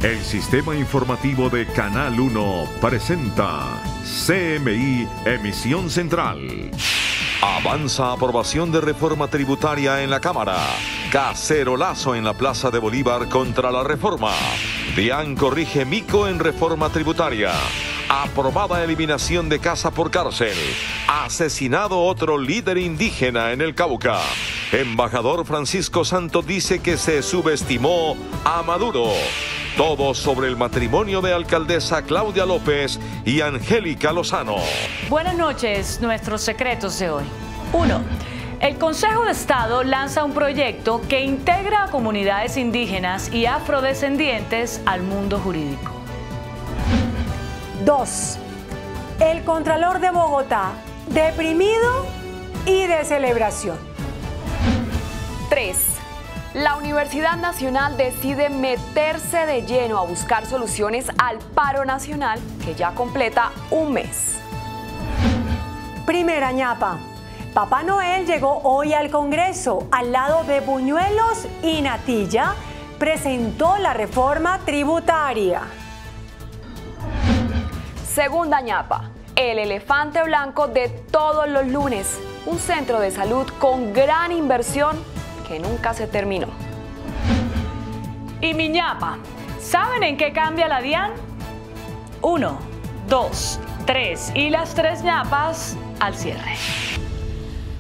El sistema informativo de Canal 1 presenta CMI Emisión Central. Avanza aprobación de reforma tributaria en la Cámara. Cacerolazo en la Plaza de Bolívar contra la reforma. DIAN corrige mico en reforma tributaria. Aprobada eliminación de casa por cárcel. Asesinado otro líder indígena en el Cauca. Embajador Francisco Santos dice que se subestimó a Maduro. Todo sobre el matrimonio de alcaldesa Claudia López y Angélica Lozano. Buenas noches, nuestros secretos de hoy. 1. El Consejo de Estado lanza un proyecto que integra a comunidades indígenas y afrodescendientes al mundo jurídico. 2. El Contralor de Bogotá, deprimido y de celebración. 3. La Universidad Nacional decide meterse de lleno a buscar soluciones al paro nacional que ya completa un mes. Primera ñapa. Papá Noel llegó hoy al Congreso. Al lado de buñuelos y natilla, presentó la reforma tributaria. Segunda ñapa. El elefante blanco de todos los lunes. Un centro de salud con gran inversión que nunca se terminó. Y mi ñapa, ¿saben en qué cambia la DIAN? 1, 2, 3 y las 3 ñapas al cierre.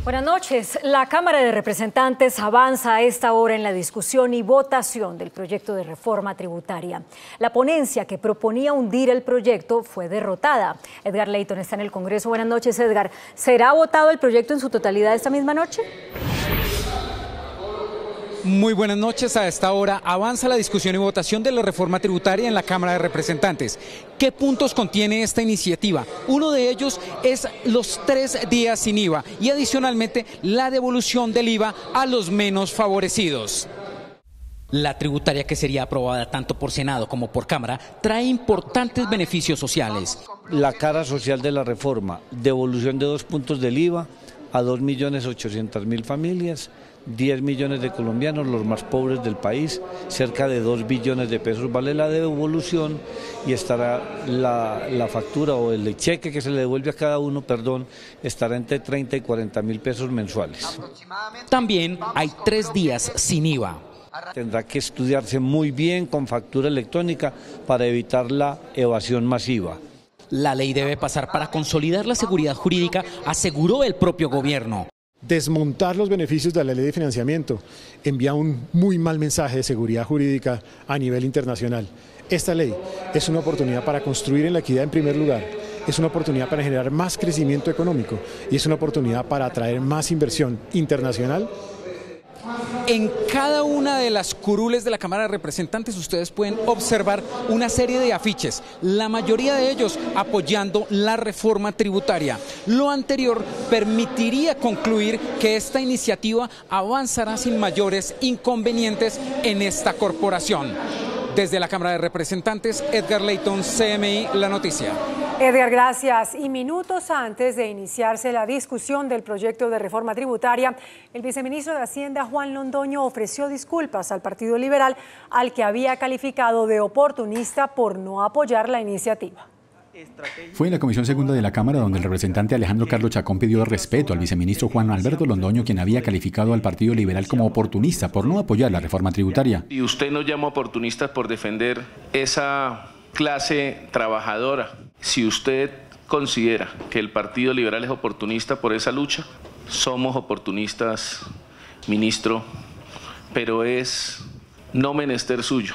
Buenas noches. La Cámara de Representantes avanza a esta hora en la discusión y votación del proyecto de reforma tributaria. La ponencia que proponía hundir el proyecto fue derrotada. Edgar Leyton está en el Congreso. Buenas noches, Edgar. ¿Será votado el proyecto en su totalidad esta misma noche? Muy buenas noches. A esta hora avanza la discusión y votación de la reforma tributaria en la Cámara de Representantes. ¿Qué puntos contiene esta iniciativa? Uno de ellos es los 3 días sin IVA y adicionalmente la devolución del IVA a los menos favorecidos. La tributaria, que sería aprobada tanto por Senado como por Cámara, trae importantes beneficios sociales. La cara social de la reforma: devolución de 2 puntos del IVA a 2.800.000 familias, 10 millones de colombianos, los más pobres del país, cerca de 2 billones de pesos vale la devolución, y estará la factura o el cheque que se le devuelve a cada uno, estará entre 30 y 40 mil pesos mensuales. También hay 3 días sin IVA. Tendrá que estudiarse muy bien con factura electrónica para evitar la evasión masiva. La ley debe pasar para consolidar la seguridad jurídica, aseguró el propio gobierno. Desmontar los beneficios de la ley de financiamiento envía un muy mal mensaje de seguridad jurídica a nivel internacional. Esta ley es una oportunidad para construir en la equidad en primer lugar, es una oportunidad para generar más crecimiento económico y es una oportunidad para atraer más inversión internacional. En cada una de las curules de la Cámara de Representantes ustedes pueden observar una serie de afiches, la mayoría de ellos apoyando la reforma tributaria. Lo anterior permitiría concluir que esta iniciativa avanzará sin mayores inconvenientes en esta corporación. Desde la Cámara de Representantes, Edgar Leyton, CMI, La Noticia. Edgar, gracias. Y minutos antes de iniciarse la discusión del proyecto de reforma tributaria, el viceministro de Hacienda, Juan Londoño, ofreció disculpas al Partido Liberal, al que había calificado de oportunista por no apoyar la iniciativa. Fue en la Comisión Segunda de la Cámara donde el representante Alejandro Carlos Chacón pidió respeto al viceministro Juan Alberto Londoño, quien había calificado al Partido Liberal como oportunista por no apoyar la reforma tributaria. Y usted nos llama oportunistas por defender esa clase trabajadora. Si usted considera que el Partido Liberal es oportunista por esa lucha, somos oportunistas, ministro, pero es no menester suyo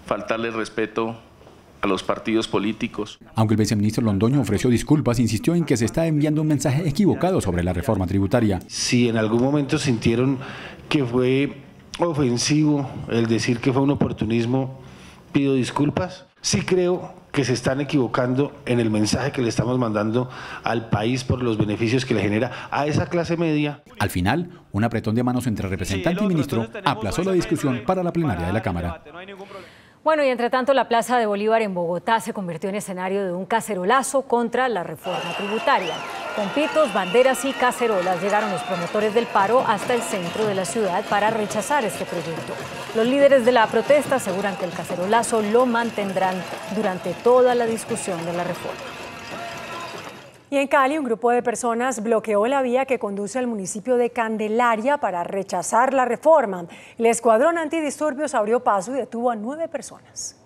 faltarle respeto a los partidos políticos. Aunque el viceministro Londoño ofreció disculpas, insistió en que se está enviando un mensaje equivocado sobre la reforma tributaria. Si en algún momento sintieron que fue ofensivo el decir que fue un oportunismo, pido disculpas. Sí creo que se están equivocando en el mensaje que le estamos mandando al país por los beneficios que le genera a esa clase media. Al final, un apretón de manos entre representante y ministro aplazó la discusión para la plenaria de la Cámara. Bueno, y entre tanto, la Plaza de Bolívar en Bogotá se convirtió en escenario de un cacerolazo contra la reforma tributaria. Con pitos, banderas y cacerolas llegaron los promotores del paro hasta el centro de la ciudad para rechazar este proyecto. Los líderes de la protesta aseguran que el cacerolazo lo mantendrán durante toda la discusión de la reforma. Y en Cali, un grupo de personas bloqueó la vía que conduce al municipio de Candelaria para rechazar la reforma. El escuadrón antidisturbios abrió paso y detuvo a 9 personas.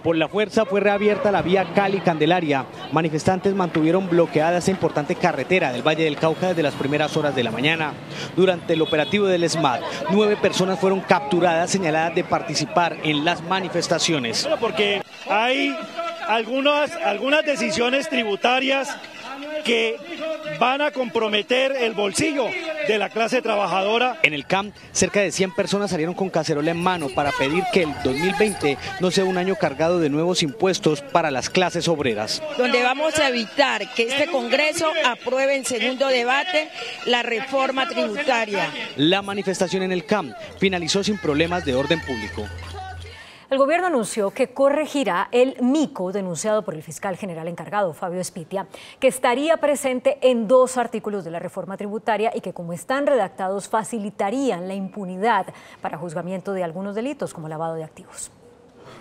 Por la fuerza fue reabierta la vía Cali-Candelaria. Manifestantes mantuvieron bloqueada esa importante carretera del Valle del Cauca desde las primeras horas de la mañana. Durante el operativo del SMAT, 9 personas fueron capturadas señaladas de participar en las manifestaciones. Porque hay algunas decisiones tributarias que van a comprometer el bolsillo de la clase trabajadora. En el CAM, cerca de 100 personas salieron con cacerola en mano para pedir que el 2020 no sea un año cargado de nuevos impuestos para las clases obreras. Donde vamos a evitar que este Congreso apruebe en segundo debate la reforma tributaria. La manifestación en el CAM finalizó sin problemas de orden público. El gobierno anunció que corregirá el mico denunciado por el fiscal general encargado, Fabio Espitia, que estaría presente en 2 artículos de la reforma tributaria y que, como están redactados, facilitarían la impunidad para juzgamiento de algunos delitos como lavado de activos.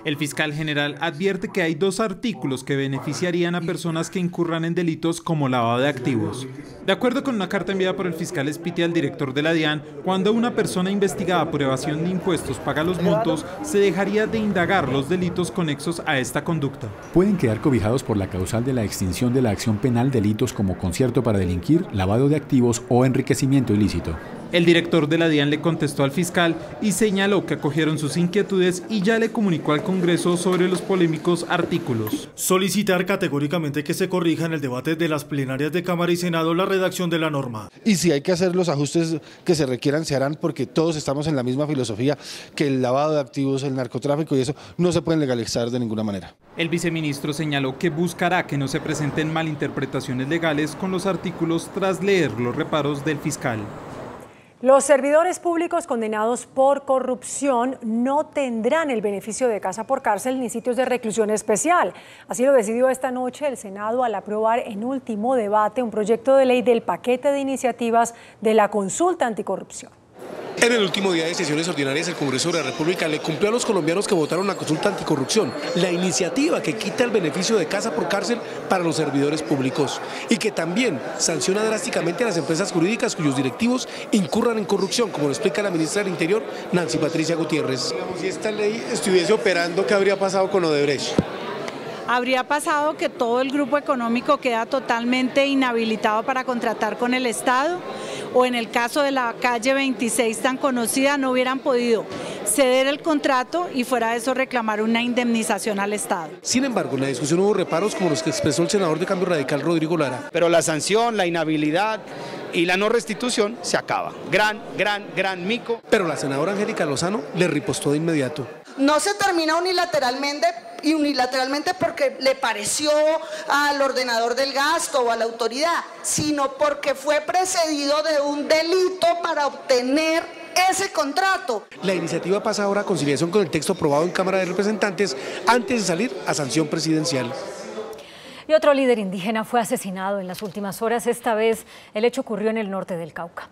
El fiscal general advierte que hay 2 artículos que beneficiarían a personas que incurran en delitos como lavado de activos. De acuerdo con una carta enviada por el fiscal Espitia al director de la DIAN, cuando una persona investigada por evasión de impuestos paga los montos, se dejaría de indagar los delitos conexos a esta conducta. Pueden quedar cobijados por la causal de la extinción de la acción penal delitos como concierto para delinquir, lavado de activos o enriquecimiento ilícito. El director de la DIAN le contestó al fiscal y señaló que acogieron sus inquietudes y ya le comunicó al Congreso sobre los polémicos artículos. Solicitar categóricamente que se corrija en el debate de las plenarias de Cámara y Senado la redacción de la norma. Y si hay que hacer los ajustes que se requieran, se harán, porque todos estamos en la misma filosofía, que el lavado de activos, el narcotráfico y eso no se pueden legalizar de ninguna manera. El viceministro señaló que buscará que no se presenten malinterpretaciones legales con los artículos tras leer los reparos del fiscal. Los servidores públicos condenados por corrupción no tendrán el beneficio de casa por cárcel ni sitios de reclusión especial. Así lo decidió esta noche el Senado al aprobar en último debate un proyecto de ley del paquete de iniciativas de la consulta anticorrupción. En el último día de sesiones ordinarias, el Congreso de la República le cumplió a los colombianos que votaron la consulta anticorrupción la iniciativa que quita el beneficio de casa por cárcel para los servidores públicos y que también sanciona drásticamente a las empresas jurídicas cuyos directivos incurran en corrupción, como lo explica la ministra del Interior, Nancy Patricia Gutiérrez. Si esta ley estuviese operando, ¿qué habría pasado con Odebrecht? Habría pasado que todo el grupo económico queda totalmente inhabilitado para contratar con el Estado, o en el caso de la calle 26 tan conocida no hubieran podido ceder el contrato y fuera de eso reclamar una indemnización al Estado. Sin embargo, en la discusión hubo reparos como los que expresó el senador de Cambio Radical, Rodrigo Lara. Pero la sanción, la inhabilidad y la no restitución se acaba. Gran mico. Pero la senadora Angélica Lozano le ripostó de inmediato. No se termina unilateralmente porque le pareció al ordenador del gasto o a la autoridad, sino porque fue precedido de un delito para obtener ese contrato. La iniciativa pasa ahora a conciliación con el texto aprobado en Cámara de Representantes antes de salir a sanción presidencial. Y otro líder indígena fue asesinado en las últimas horas. Esta vez el hecho ocurrió en el norte del Cauca.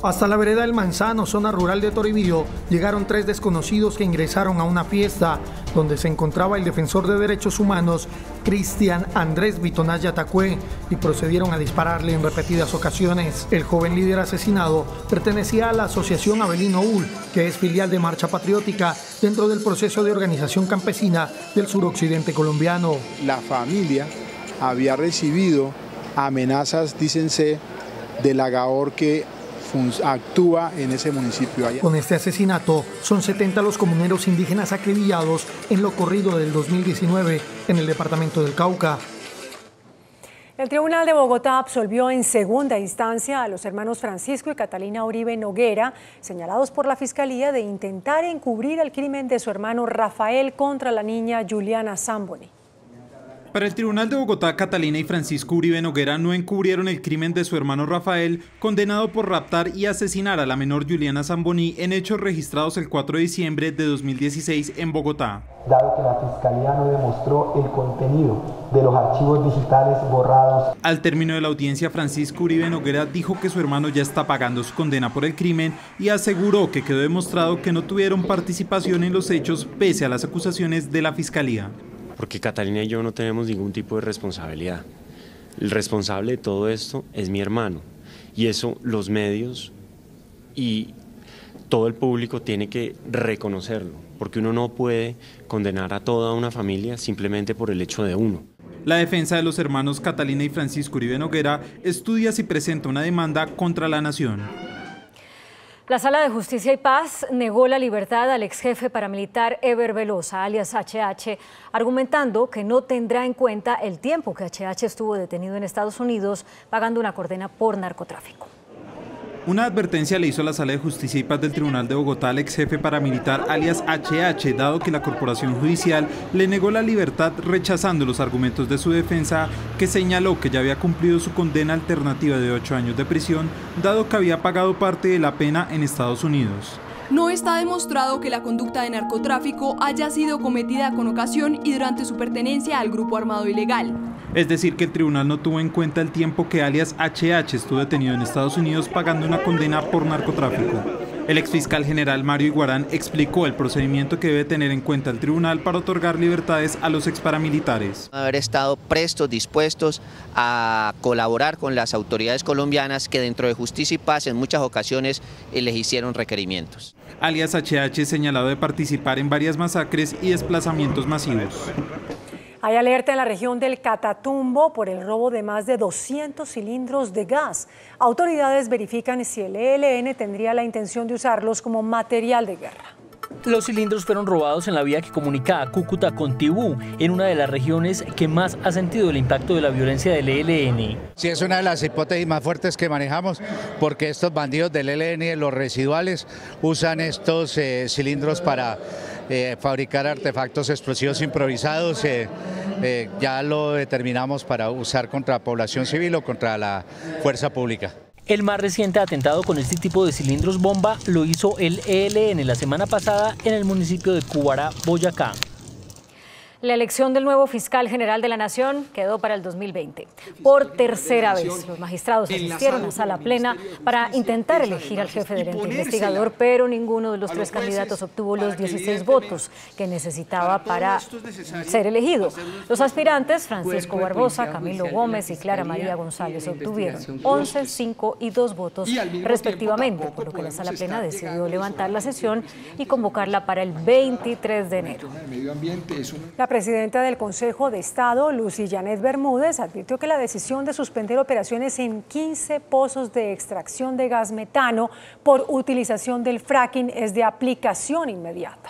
Hasta la vereda del Manzano, zona rural de Toribío, llegaron 3 desconocidos que ingresaron a una fiesta donde se encontraba el defensor de derechos humanos, Cristian Andrés Vitonaya Tacué, y procedieron a dispararle en repetidas ocasiones. El joven líder asesinado pertenecía a la asociación Abelino UL, que es filial de Marcha Patriótica dentro del proceso de organización campesina del suroccidente colombiano. La familia había recibido amenazas, dícense, del agaor que actúa en ese municipio. Con este asesinato son 70 los comuneros indígenas acribillados en lo corrido del 2019 en el departamento del Cauca. El Tribunal de Bogotá absolvió en segunda instancia a los hermanos Francisco y Catalina Uribe Noguera, señalados por la Fiscalía de intentar encubrir el crimen de su hermano Rafael contra la niña Juliana Zamboni. Para el Tribunal de Bogotá, Catalina y Francisco Uribe Noguera no encubrieron el crimen de su hermano Rafael, condenado por raptar y asesinar a la menor Juliana Zamboní en hechos registrados el 4 de diciembre de 2016 en Bogotá. Dado que la Fiscalía no demostró el contenido de los archivos digitales borrados. Al término de la audiencia, Francisco Uribe Noguera dijo que su hermano ya está pagando su condena por el crimen y aseguró que quedó demostrado que no tuvieron participación en los hechos pese a las acusaciones de la Fiscalía. Porque Catalina y yo no tenemos ningún tipo de responsabilidad. El responsable de todo esto es mi hermano, y eso los medios y todo el público tiene que reconocerlo, porque uno no puede condenar a toda una familia simplemente por el hecho de uno. La defensa de los hermanos Catalina y Francisco Uribe Noguera estudia si presenta una demanda contra la nación. La Sala de Justicia y Paz negó la libertad al exjefe paramilitar Eber Velosa, alias HH, argumentando que no tendrá en cuenta el tiempo que HH estuvo detenido en Estados Unidos pagando una condena por narcotráfico. Una advertencia le hizo a la Sala de Justicia y Paz del Tribunal de Bogotá al ex jefe paramilitar alias HH, dado que la corporación judicial le negó la libertad rechazando los argumentos de su defensa, que señaló que ya había cumplido su condena alternativa de 8 años de prisión, dado que había pagado parte de la pena en Estados Unidos. No está demostrado que la conducta de narcotráfico haya sido cometida con ocasión y durante su pertenencia al grupo armado ilegal. Es decir, que el tribunal no tuvo en cuenta el tiempo que alias HH estuvo detenido en Estados Unidos pagando una condena por narcotráfico. El exfiscal general Mario Iguarán explicó el procedimiento que debe tener en cuenta el tribunal para otorgar libertades a los exparamilitares. Haber estado prestos, dispuestos a colaborar con las autoridades colombianas que dentro de Justicia y Paz en muchas ocasiones les hicieron requerimientos. Alias HH es señalado de participar en varias masacres y desplazamientos masivos. Hay alerta en la región del Catatumbo por el robo de más de 200 cilindros de gas. Autoridades verifican si el ELN tendría la intención de usarlos como material de guerra. Los cilindros fueron robados en la vía que comunica a Cúcuta con Tibú, en una de las regiones que más ha sentido el impacto de la violencia del ELN. Sí, es una de las hipótesis más fuertes que manejamos, porque estos bandidos del ELN, los residuales, usan estos cilindros para fabricar artefactos explosivos improvisados. Ya lo determinamos para usar contra población civil o contra la fuerza pública. El más reciente atentado con este tipo de cilindros bomba lo hizo el ELN la semana pasada en el municipio de Cubará, Boyacá. La elección del nuevo fiscal general de la Nación quedó para el 2020. Por tercera vez, los magistrados asistieron a sala plena para intentar elegir al jefe del ente investigador, pero ninguno de los tres candidatos obtuvo los 16 votos que necesitaba para ser elegido. Los aspirantes, Francisco Barbosa, Camilo Gómez y Clara María González, obtuvieron 11, 5 y 2 votos respectivamente, por lo que la sala plena decidió levantar la sesión y convocarla para el 23 de enero. La presidenta del Consejo de Estado, Lucy Janet Bermúdez, advirtió que la decisión de suspender operaciones en 15 pozos de extracción de gas metano por utilización del fracking es de aplicación inmediata.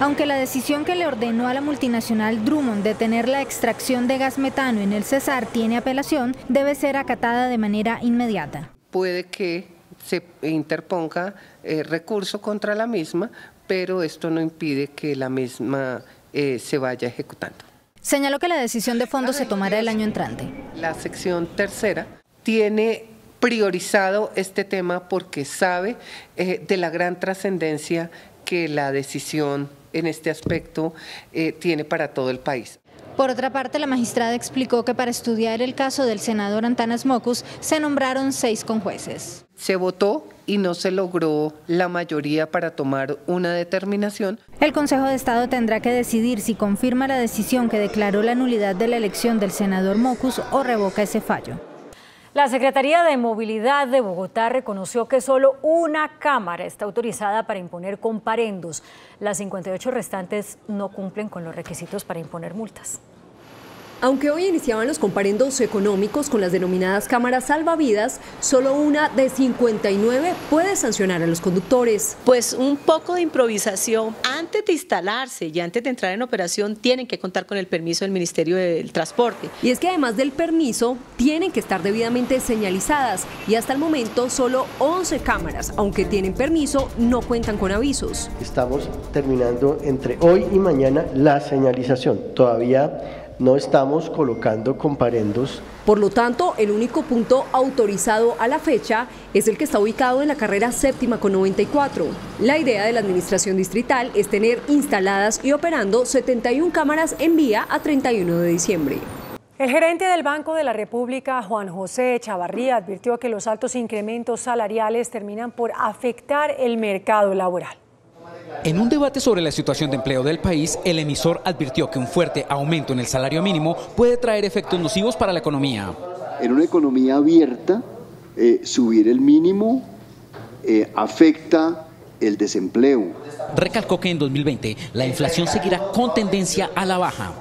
Aunque la decisión que le ordenó a la multinacional Drummond detener la extracción de gas metano en el Cesar tiene apelación, debe ser acatada de manera inmediata. Puede que se interponga recurso contra la misma, pero esto no impide que la misma se vaya ejecutando. Señaló que la decisión de fondo se tomará el año entrante. La sección tercera tiene priorizado este tema porque sabe de la gran trascendencia que la decisión en este aspecto tiene para todo el país. Por otra parte, la magistrada explicó que para estudiar el caso del senador Antanas Mockus se nombraron 6 conjueces. Se votó y no se logró la mayoría para tomar una determinación. El Consejo de Estado tendrá que decidir si confirma la decisión que declaró la nulidad de la elección del senador Mockus o revoca ese fallo. La Secretaría de Movilidad de Bogotá reconoció que solo una cámara está autorizada para imponer comparendos. Las 58 restantes no cumplen con los requisitos para imponer multas. Aunque hoy iniciaban los comparendos económicos con las denominadas cámaras salvavidas, solo una de 59 puede sancionar a los conductores. Pues un poco de improvisación. Antes de instalarse y antes de entrar en operación tienen que contar con el permiso del Ministerio del Transporte. Y es que además del permiso, tienen que estar debidamente señalizadas y hasta el momento solo 11 cámaras, aunque tienen permiso, no cuentan con avisos. Estamos terminando entre hoy y mañana la señalización. Todavía no estamos colocando comparendos. Por lo tanto, el único punto autorizado a la fecha es el que está ubicado en la carrera séptima con 94. La idea de la administración distrital es tener instaladas y operando 71 cámaras en vía a 31 de diciembre. El gerente del Banco de la República, Juan José Chavarría, advirtió que los altos incrementos salariales terminan por afectar el mercado laboral. En un debate sobre la situación de empleo del país, el emisor advirtió que un fuerte aumento en el salario mínimo puede traer efectos nocivos para la economía. En una economía abierta, subir el mínimo afecta el desempleo. Recalcó que en 2020 la inflación seguirá con tendencia a la baja.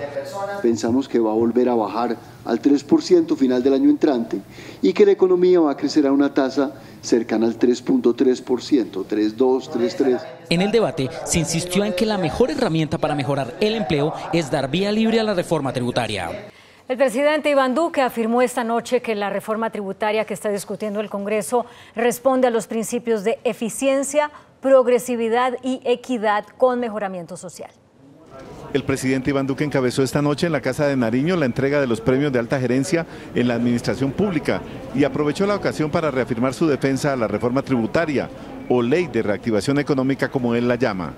Pensamos que va a volver a bajar al 3% final del año entrante y que la economía va a crecer a una tasa cercana al 3.3%, 3.2, 3.3. En el debate se insistió en que la mejor herramienta para mejorar el empleo es dar vía libre a la reforma tributaria. El presidente Iván Duque afirmó esta noche que la reforma tributaria que está discutiendo el Congreso responde a los principios de eficiencia, progresividad y equidad con mejoramiento social. El presidente Iván Duque encabezó esta noche en la Casa de Nariño la entrega de los premios de alta gerencia en la administración pública y aprovechó la ocasión para reafirmar su defensa a la reforma tributaria o ley de reactivación económica como él la llama.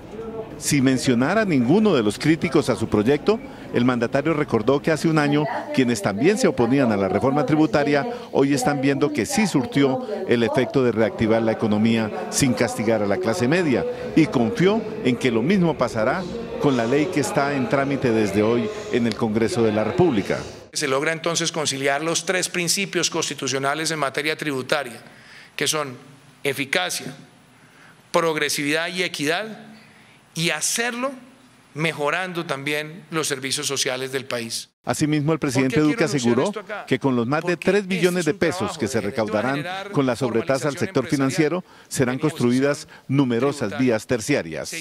Sin mencionar a ninguno de los críticos a su proyecto, el mandatario recordó que hace un año quienes también se oponían a la reforma tributaria hoy están viendo que sí surtió el efecto de reactivar la economía sin castigar a la clase media y confió en que lo mismo pasará con la ley que está en trámite desde hoy en el Congreso de la República. Se logra entonces conciliar los tres principios constitucionales en materia tributaria, que son eficacia, progresividad y equidad, y hacerlo mejorando también los servicios sociales del país. Asimismo, el presidente Duque aseguró que con los más de 3 billones de pesos que se recaudarán con la sobretasa al sector financiero, serán construidas numerosas vías terciarias.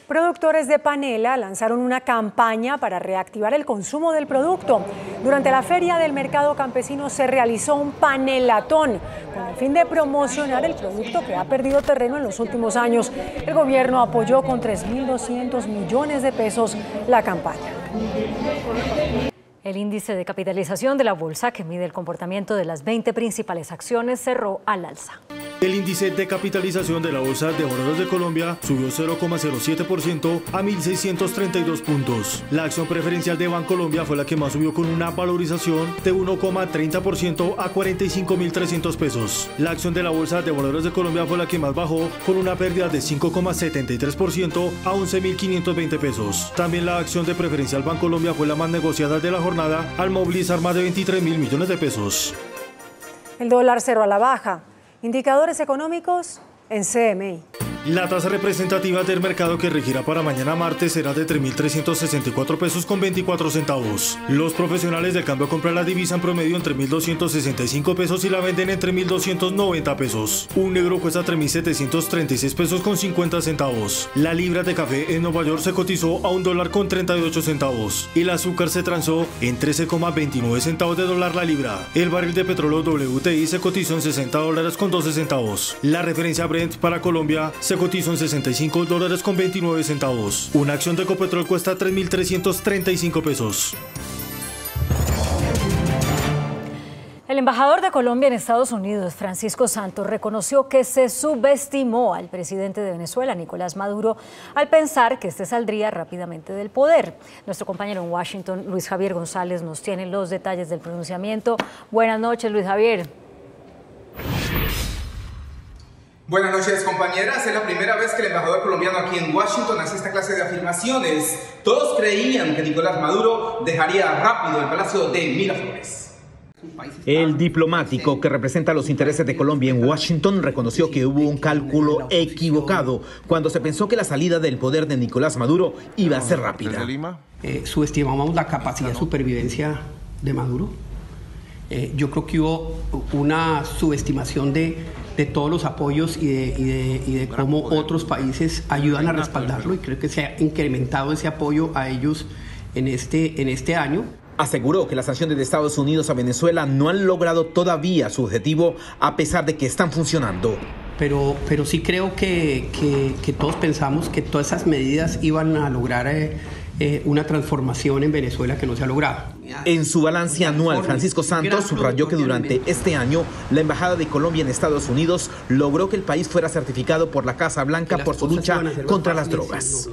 Productores de panela lanzaron una campaña para reactivar el consumo del producto. Durante la feria del mercado campesino se realizó un panelatón con el fin de promocionar el producto que ha perdido terreno en los últimos años. El gobierno apoyó con 3.200 millones de pesos la campaña. El índice de capitalización de la bolsa, que mide el comportamiento de las 20 principales acciones, cerró al alza. El índice de capitalización de la Bolsa de Valores de Colombia subió 0,07% a 1.632 puntos. La acción preferencial de Bancolombia fue la que más subió con una valorización de 1,30% a 45.300 pesos. La acción de la Bolsa de Valores de Colombia fue la que más bajó con una pérdida de 5,73% a 11.520 pesos. También la acción de preferencial Bancolombia fue la más negociada de la jornada al movilizar más de 23.000 millones de pesos. El dólar cerró a la baja. Indicadores económicos en CMI. La tasa representativa del mercado que regirá para mañana martes será de 3.364 pesos con 24 centavos. Los profesionales del cambio compran la divisa en promedio en 3.265 pesos y la venden en 3.290 pesos. Un negro cuesta 3.736 pesos con 50 centavos. La libra de café en Nueva York se cotizó a $1.38 y el azúcar se transó en 13,29 centavos de dólar la libra. El barril de petróleo WTI se cotizó en $60 con 12 centavos. La referencia Brent para Colombia se cotizó en $65 con 29 centavos. Una acción de Ecopetrol cuesta 3.335 pesos. El embajador de Colombia en Estados Unidos, Francisco Santos, reconoció que se subestimó al presidente de Venezuela, Nicolás Maduro, al pensar que este saldría rápidamente del poder. Nuestro compañero en Washington, Luis Javier González, nos tiene los detalles del pronunciamiento. Buenas noches, Luis Javier. Buenas noches, compañeras. Es la primera vez que el embajador colombiano aquí en Washington hace esta clase de afirmaciones. Todos creían que Nicolás Maduro dejaría rápido el Palacio de Miraflores. El diplomático que representa los intereses de Colombia en Washington reconoció que hubo un cálculo equivocado cuando se pensó que la salida del poder de Nicolás Maduro iba a ser rápida. Subestimamos la capacidad de supervivencia de Maduro. Yo creo que hubo una subestimación de todos los apoyos y de cómo otros países ayudan a respaldarlo, y creo que se ha incrementado ese apoyo a ellos en este año. Aseguró que las sanciones de Estados Unidos a Venezuela no han logrado todavía su objetivo a pesar de que están funcionando. Pero sí creo que todos pensamos que todas esas medidas iban a lograr una transformación en Venezuela que no se ha logrado. En su balance anual, Francisco Santos subrayó que durante este año la Embajada de Colombia en Estados Unidos logró que el país fuera certificado por la Casa Blanca por su lucha contra las drogas.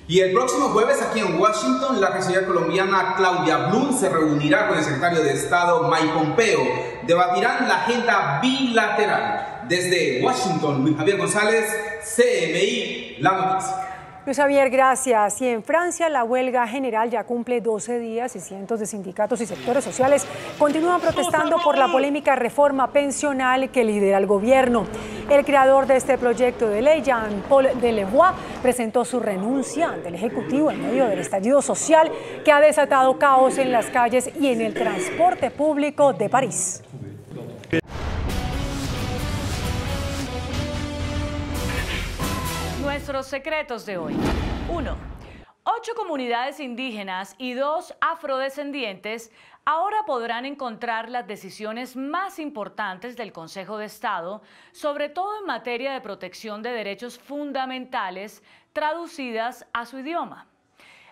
Y el próximo jueves aquí en Washington, la canciller colombiana Claudia Blum se reunirá con el secretario de Estado Mike Pompeo. Debatirán la agenda bilateral. Desde Washington, Luis Javier González, CMI, La Noticia. Luis Javier, gracias. Y en Francia la huelga general ya cumple 12 días y cientos de sindicatos y sectores sociales continúan protestando por la polémica reforma pensional que lidera el gobierno. El creador de este proyecto de ley, Jean-Paul Delevoye, presentó su renuncia ante el Ejecutivo en medio del estallido social que ha desatado caos en las calles y en el transporte público de París. Nuestros secretos de hoy. 1. 8 comunidades indígenas y 2 afrodescendientes ahora podrán encontrar las decisiones más importantes del Consejo de Estado, sobre todo en materia de protección de derechos fundamentales traducidas a su idioma.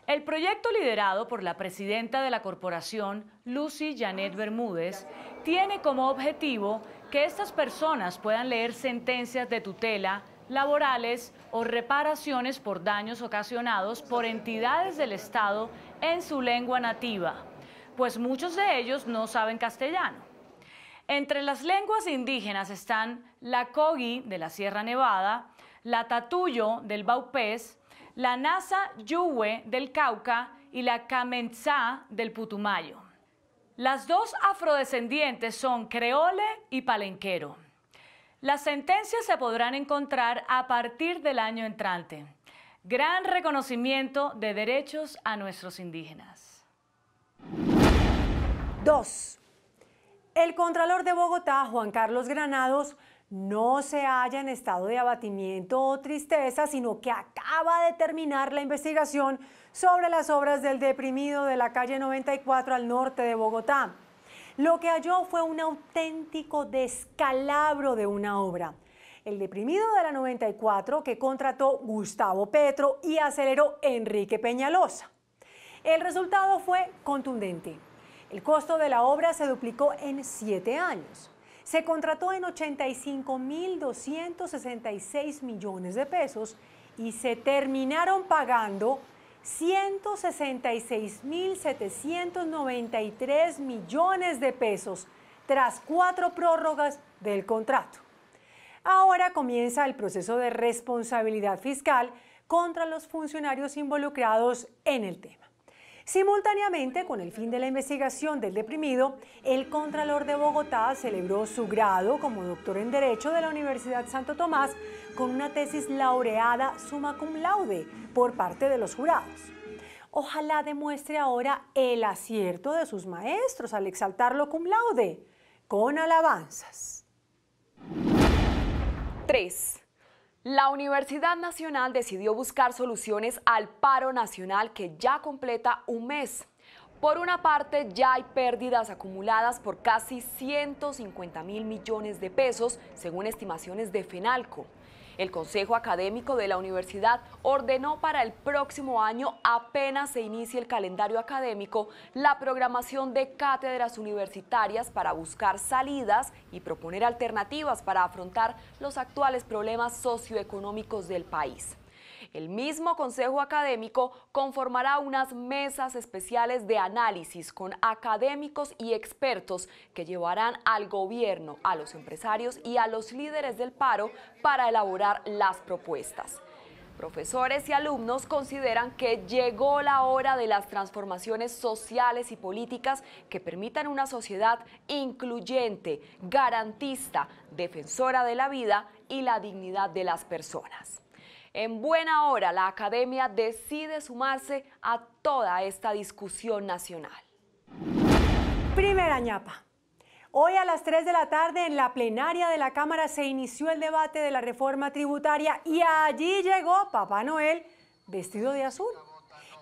El proyecto liderado por la presidenta de la corporación, Lucy Janet Bermúdez, tiene como objetivo que estas personas puedan leer sentencias de tutela, laborales o reparaciones por daños ocasionados por entidades del Estado en su lengua nativa, pues muchos de ellos no saben castellano. Entre las lenguas indígenas están la Kogi de la Sierra Nevada, la Tatuyo del Baupés, la Nasa Yuwe del Cauca y la Kamenzá del Putumayo. Las 2 afrodescendientes son creole y palenquero. Las sentencias se podrán encontrar a partir del año entrante. Gran reconocimiento de derechos a nuestros indígenas. 2. El Contralor de Bogotá, Juan Carlos Granados, no se halla en estado de abatimiento o tristeza, sino que acaba de terminar la investigación sobre las obras del deprimido de la calle 94 al norte de Bogotá. Lo que halló fue un auténtico descalabro de una obra. El deprimido de la 94 que contrató Gustavo Petro y aceleró Enrique Peñalosa. El resultado fue contundente. El costo de la obra se duplicó en 7 años. Se contrató en 85.266 millones de pesos y se terminaron pagando 166.793 millones de pesos tras 4 prórrogas del contrato. Ahora comienza el proceso de responsabilidad fiscal contra los funcionarios involucrados en el tema. Simultáneamente, con el fin de la investigación del deprimido, el Contralor de Bogotá celebró su grado como doctor en Derecho de la Universidad Santo Tomás con una tesis laureada summa cum laude por parte de los jurados. Ojalá demuestre ahora el acierto de sus maestros al exaltarlo cum laude, con alabanzas. 3. La Universidad Nacional decidió buscar soluciones al paro nacional que ya completa un mes. Por una parte, ya hay pérdidas acumuladas por casi 150.000 millones de pesos, según estimaciones de FENALCO. El Consejo Académico de la Universidad ordenó para el próximo año, apenas se inicie el calendario académico, la programación de cátedras universitarias para buscar salidas y proponer alternativas para afrontar los actuales problemas socioeconómicos del país. El mismo Consejo Académico conformará unas mesas especiales de análisis con académicos y expertos que llevarán al gobierno, a los empresarios y a los líderes del paro para elaborar las propuestas. Profesores y alumnos consideran que llegó la hora de las transformaciones sociales y políticas que permitan una sociedad incluyente, garantista, defensora de la vida y la dignidad de las personas. En buena hora, la academia decide sumarse a toda esta discusión nacional. Primera ñapa. Hoy a las 3 de la tarde en la plenaria de la Cámara se inició el debate de la reforma tributaria y allí llegó Papá Noel vestido de azul.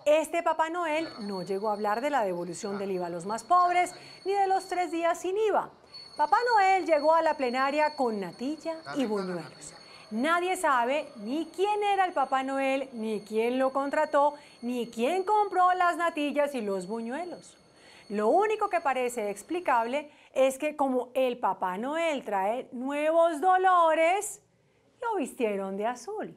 Este Papá Noel no llegó a hablar de la devolución del IVA a los más pobres ni de los 3 días sin IVA. Papá Noel llegó a la plenaria con natilla y buñuelos. Nadie sabe ni quién era el Papá Noel, ni quién lo contrató, ni quién compró las natillas y los buñuelos. Lo único que parece explicable es que como el Papá Noel trae nuevos dolores, lo vistieron de azul.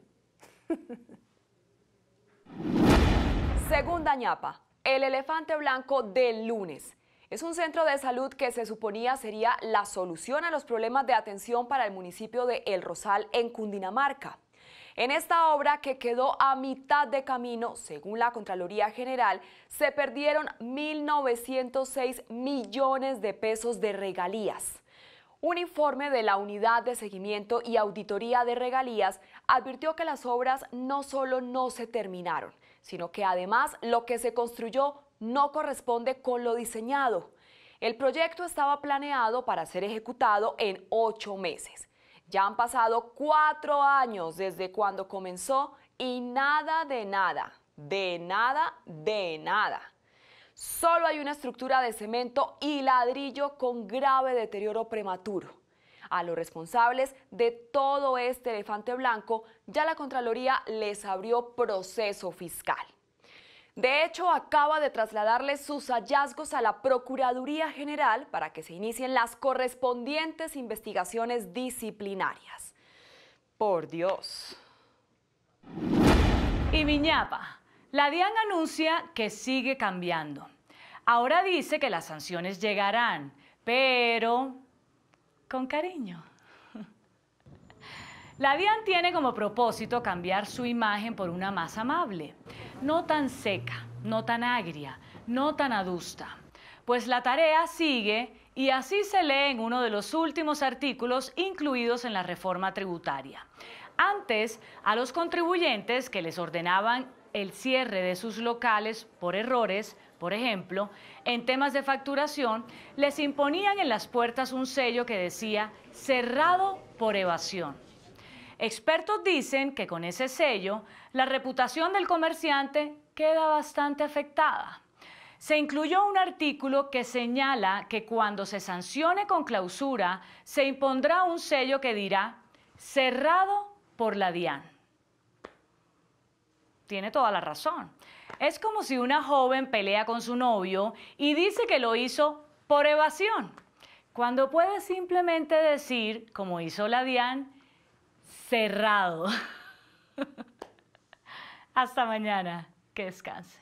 Segunda ñapa, el elefante blanco del lunes. Es un centro de salud que se suponía sería la solución a los problemas de atención para el municipio de El Rosal en Cundinamarca. En esta obra, que quedó a mitad de camino, según la Contraloría General, se perdieron 1.906 millones de pesos de regalías. Un informe de la Unidad de Seguimiento y Auditoría de Regalías advirtió que las obras no solo no se terminaron, sino que además lo que se construyó no corresponde con lo diseñado. El proyecto estaba planeado para ser ejecutado en 8 meses. Ya han pasado 4 años desde cuando comenzó y nada de nada, de nada, de nada. Solo hay una estructura de cemento y ladrillo con grave deterioro prematuro. A los responsables de todo este elefante blanco, ya la Contraloría les abrió proceso fiscal. De hecho, acaba de trasladarles sus hallazgos a la Procuraduría General para que se inicien las correspondientes investigaciones disciplinarias. Por Dios. Y mi ñapa, la DIAN anuncia que sigue cambiando. Ahora dice que las sanciones llegarán, pero con cariño. La DIAN tiene como propósito cambiar su imagen por una más amable, no tan seca, no tan agria, no tan adusta. Pues la tarea sigue y así se lee en uno de los últimos artículos incluidos en la reforma tributaria. Antes, a los contribuyentes que les ordenaban el cierre de sus locales por errores, por ejemplo, en temas de facturación, les imponían en las puertas un sello que decía cerrado por evasión. Expertos dicen que con ese sello, la reputación del comerciante queda bastante afectada. Se incluyó un artículo que señala que cuando se sancione con clausura, se impondrá un sello que dirá cerrado por la DIAN. Tiene toda la razón. Es como si una joven pelea con su novio y dice que lo hizo por evasión, cuando puede simplemente decir, como hizo la DIAN, cerrado. Hasta mañana. Que descanse.